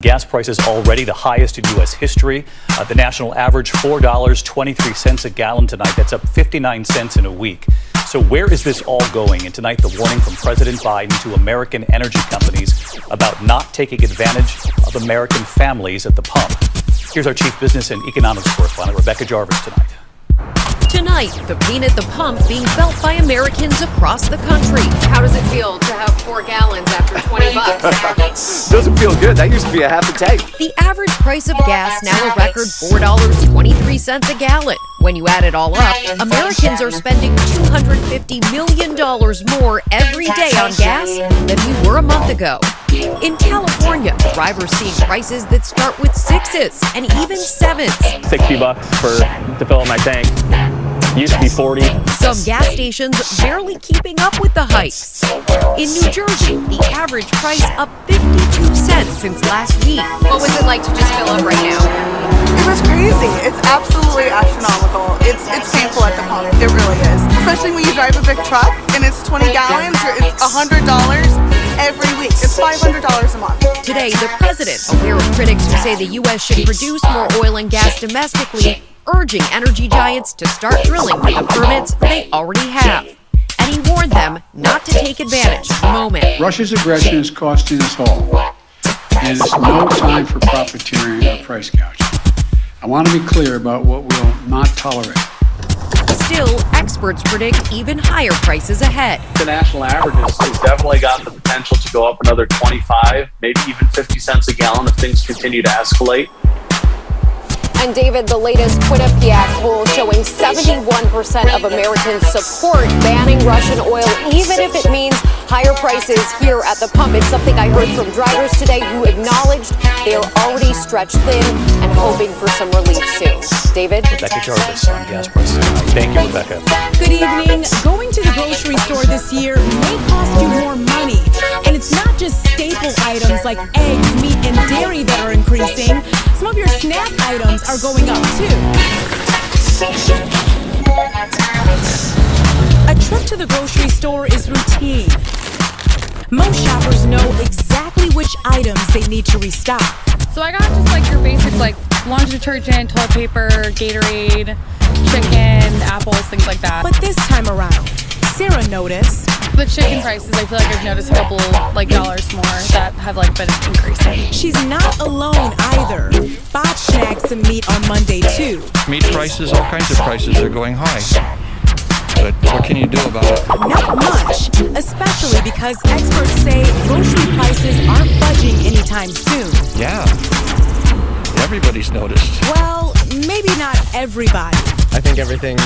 Gas prices already the highest in U.S. history. The national average, $4.23 a gallon tonight. That's up 59 cents in a week. So where is this all going? And tonight, the warning from President Biden to American energy companies about not taking advantage of American families at the pump. Here's our chief business and economics correspondent, Rebecca Jarvis, tonight. Tonight, the pain at the pump being felt by Americans across the country. How does it feel to have 4 gallons after $20? Doesn't feel good. That used to be a half a tank. The average price of gas now a record $4.23 a gallon. When you add it all up, Americans are spending $250 million more every day on gas than we were a month ago. In California, drivers seeing prices that start with 6s and even 7s. $60 to fill up my tank. Used to be 40. Some gas stations barely keeping up with the hikes. In New Jersey, the average price up 52 cents since last week. What was it like to just fill up right now? It was crazy. It's absolutely astronomical. It's painful at the pump. It really is. Especially when you drive a big truck and it's 20 gallons or it's $100 every week. It's $500 a month. Today, the president, aware of critics who say the U.S. should produce more oil and gas domestically, urging energy giants to start drilling for the permits they already have. And he warned them not to take advantage of the moment. Russia's aggression is costing us all, and it's no time for profiteering or price gouging. I want to be clear about what we'll not tolerate. Still, experts predict even higher prices ahead. The national average has definitely got the potential to go up another 25, maybe even 50 cents a gallon if things continue to escalate. And David, the latest Quinnipiac poll showing 71% of Americans support banning Russian oil, even if it means higher prices here at the pump. It's something I heard from drivers today who acknowledged they are already stretched thin and hoping for some relief soon. David? Rebecca Jarvis on gas prices tonight. Thank you, Rebecca. Good evening. Going to the grocery store this year may cost you more money. And it's not just staple items like eggs, meat, and dairy that are increasing. Some of your snack items are going up too. A trip to the grocery store is routine. Most shoppers know exactly which items they need to restock. So I got just like your basics like laundry detergent, toilet paper, Gatorade, chicken, apples, things like that. But this time around, Sarah noticed the chicken prices, I feel like I've noticed a couple like dollars more that have like been increasing. She's not alone either. Bob snagged some meat on Monday too. Meat prices, all kinds of prices are going high. But what can you do about it? Not much, especially because experts say grocery prices aren't budging anytime soon. Yeah, everybody's noticed. Well, maybe not everybody. I think everything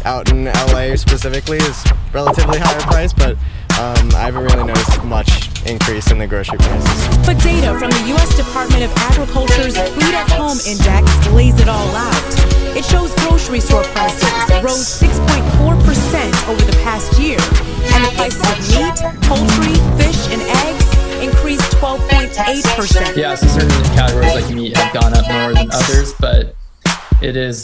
out in LA specifically is relatively higher price, but I haven't really noticed much increase in the grocery prices. But data from the U.S. Department of Agriculture's Food at Home Index lays it all out. It shows grocery store prices rose 6.4% over the past year, and the prices of meat, poultry, fish, and eggs increased 12.8%. Yeah, so certain categories like meat have gone up more than others, but it is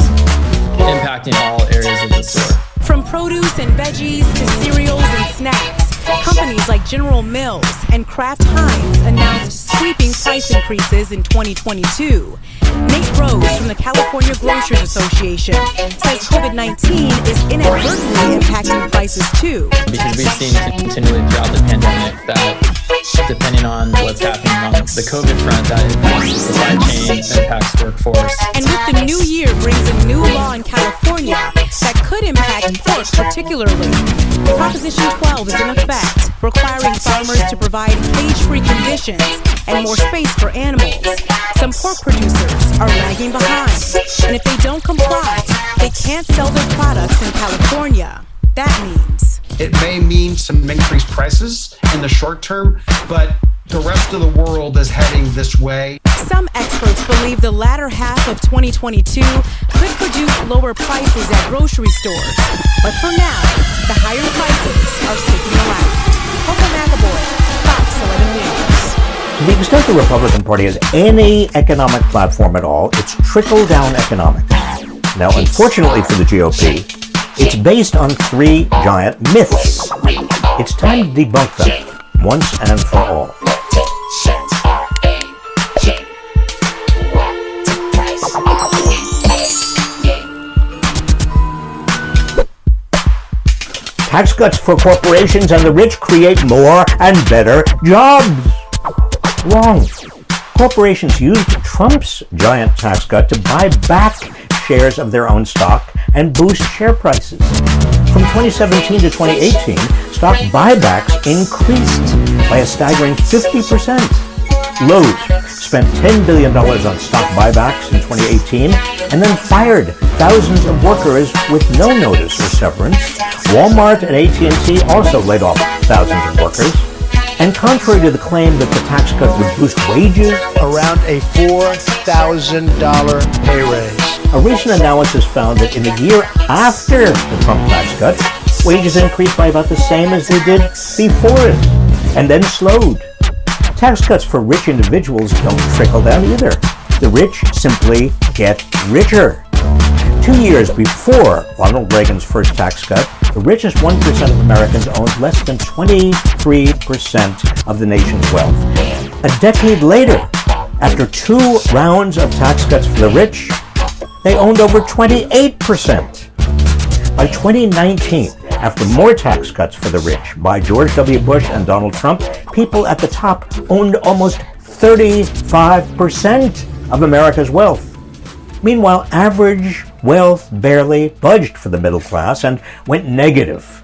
impacting all areas of the store. From produce and veggies to cereals and snacks, companies like General Mills and Kraft Heinz announced sweeping price increases in 2022. Nate Rose from the California Grocers Association says COVID-19 is inadvertently impacting prices too. Because we've seen continually throughout the pandemic that depending on what's happening on the COVID front, that impacts the supply chain, impacts workforce. And with the new year brings a new law in California that could impact pork particularly. Proposition 12 is in effect, requiring farmers to provide cage-free conditions and more space for animals. Some pork producers are lagging behind, and if they don't comply, they can't sell their products in California. That means it may mean some increased prices in the short term, but the rest of the world is heading this way. Some experts believe the latter half of 2022 could produce lower prices at grocery stores. But for now, the higher prices are sticking around. Coco McAvoy, Fox 11 News. To the extent the Republican Party has any economic platform at all, it's trickle-down economics. Now, unfortunately for the GOP, it's based on 3 giant myths. It's time to debunk them once and for all. Tax cuts for corporations and the rich create more and better jobs. Wrong. Corporations used Trump's giant tax cut to buy back shares of their own stock and boost share prices. From 2017 to 2018, stock buybacks increased by a staggering 50%. Lowe's spent $10 billion on stock buybacks in 2018 and then fired thousands of workers with no notice or severance. Walmart and AT&T also laid off thousands of workers. And contrary to the claim that the tax cut would boost wages, around a $4,000 pay raise. A recent analysis found that in the year after the Trump tax cut, wages increased by about the same as they did before it, and then slowed. Tax cuts for rich individuals don't trickle down either. The rich simply get richer. 2 years before Ronald Reagan's first tax cut, the richest 1% of Americans owned less than 23% of the nation's wealth. A decade later, after 2 rounds of tax cuts for the rich, they owned over 28%. By 2019, after more tax cuts for the rich by George W. Bush and Donald Trump, people at the top owned almost 35% of America's wealth. Meanwhile, average wealth barely budged for the middle class and went negative